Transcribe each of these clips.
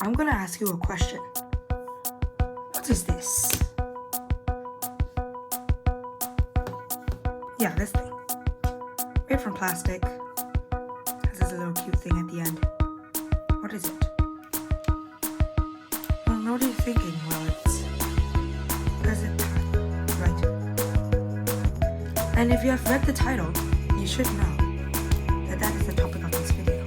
I'm gonna ask you a question. What is this? Yeah, this thing. Made from plastic. Has this little cute thing at the end. What is it? Well, what are you thinking? Well, it's a zip tie, right? And if you have read the title, you should know that that is the topic of this video.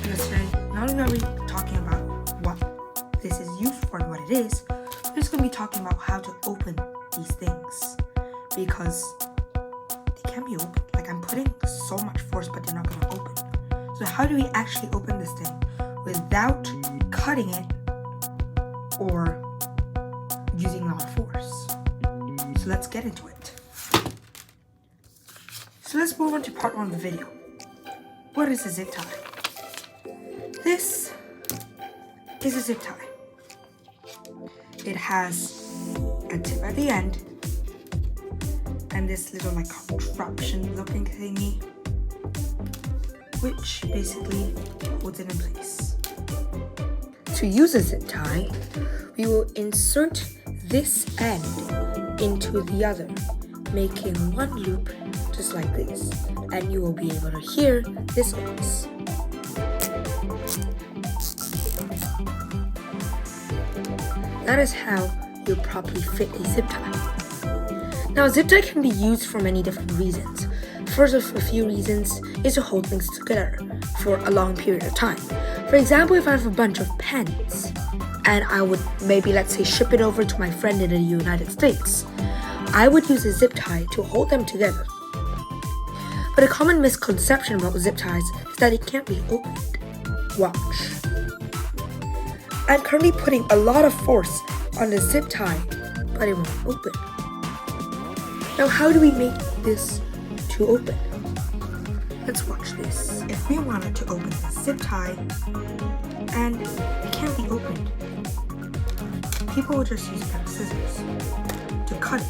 Because today, not only are we talking about what this is used for and what it is, we're just going to be talking about how to open these things. Because they can be opened. Like, I'm putting so much force, but they're not going to open. So how do we actually open this thing without cutting it or using a lot of force? So let's get into it. So let's move on to part 1 of the video. What is a zip tie? This is a zip tie. It has a tip at the end and this little like contraption looking thingy, which basically holds it in place. To use a zip tie, we will insert this end into the other, making one loop just like this, and you will be able to hear this noise. That is how you properly fit a zip tie. Now, a zip tie can be used for many different reasons. First of a few reasons is to hold things together for a long period of time. For example, if I have a bunch of pens and I would maybe, let's say, ship it over to my friend in the United States, I would use a zip tie to hold them together. But a common misconception about zip ties is that it can't be opened. Watch. I'm currently putting a lot of force on the zip tie, but it won't open. Now, how do we make this to open? Let's watch this. If we wanted to open the zip tie and it can't be opened, people will just use a pair of scissors to cut it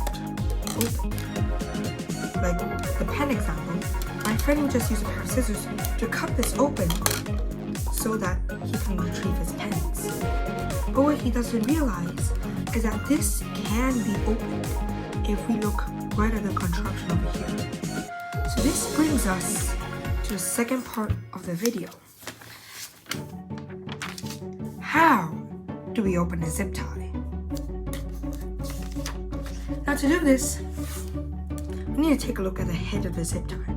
open. Like the pen example, my friend will just use a pair of scissors to cut this open so that he can retrieve his pens. But what he doesn't realize is that this can be opened if we look right at the contraption over here. So this brings us to the second part of the video. How do we open a zip tie? Now, to do this, we need to take a look at the head of the zip tie.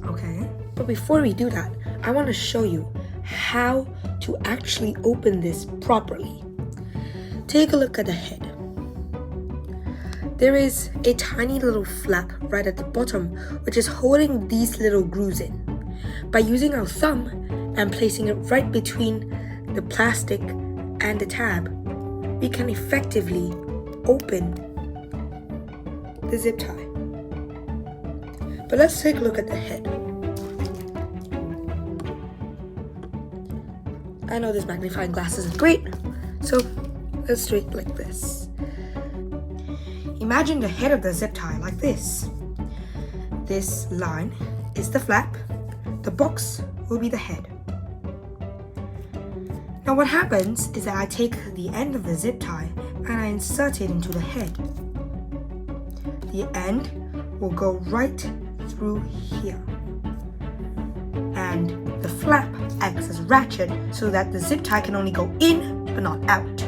Okay? But before we do that, I want to show you how to actually open this properly. Take a look at the head. There is a tiny little flap right at the bottom, which is holding these little grooves in. By using our thumb and placing it right between the plastic and the tab, we can effectively open the zip tie. But let's take a look at the head. I know this magnifying glass isn't great, so let's do it like this. Imagine the head of the zip tie like this. This line is the flap, the box will be the head. Now what happens is that I take the end of the zip tie and I insert it into the head. The end will go right through here. And the flap acts as ratchet so that the zip tie can only go in but not out.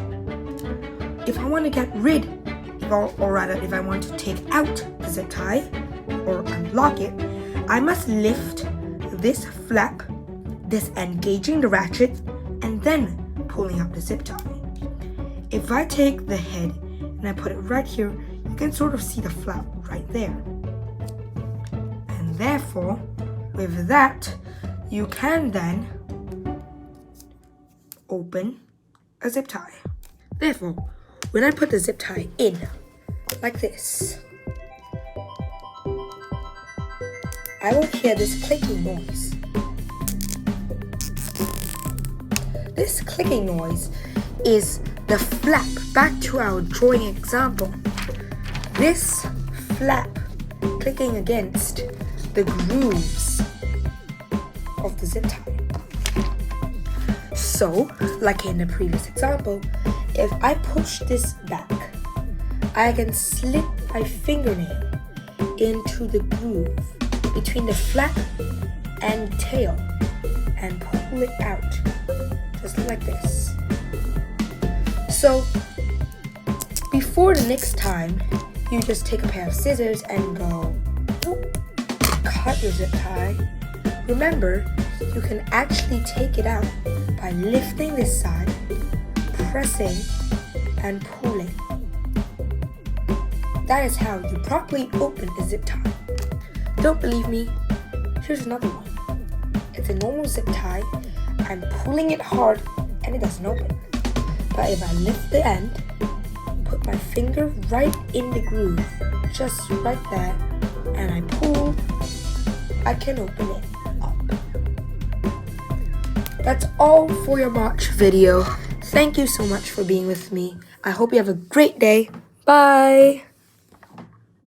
If I want to get rid, or rather if I want to take out the zip tie or unlock it, I must lift this flap, this engaging the ratchet, and then pulling up the zip tie. If I take the head and I put it right here, you can sort of see the flap right there. And therefore, with that, you can then open a zip tie. Therefore, when I put the zip tie in, like this, I will hear this clicking noise. This clicking noise is the flap. Back to our drawing example. This flap clicking against the grooves of the zip tie. So So, like in the previous example, if I push this back, I can slip my fingernail into the groove between the flap and tail and pull it out, just like this. So, before the next time, you just take a pair of scissors and go cut your zip tie. Remember, you can actually take it out by lifting this side, pressing, and pulling. That is how you properly open a zip tie. Don't believe me? Here's another one. It's a normal zip tie. I'm pulling it hard and it doesn't open. But if I lift the end, put my finger right in the groove, just right there, and I pull, I can open it up. That's all for your March video. Thank you so much for being with me. I hope you have a great day. Bye!